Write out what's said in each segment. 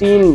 3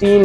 3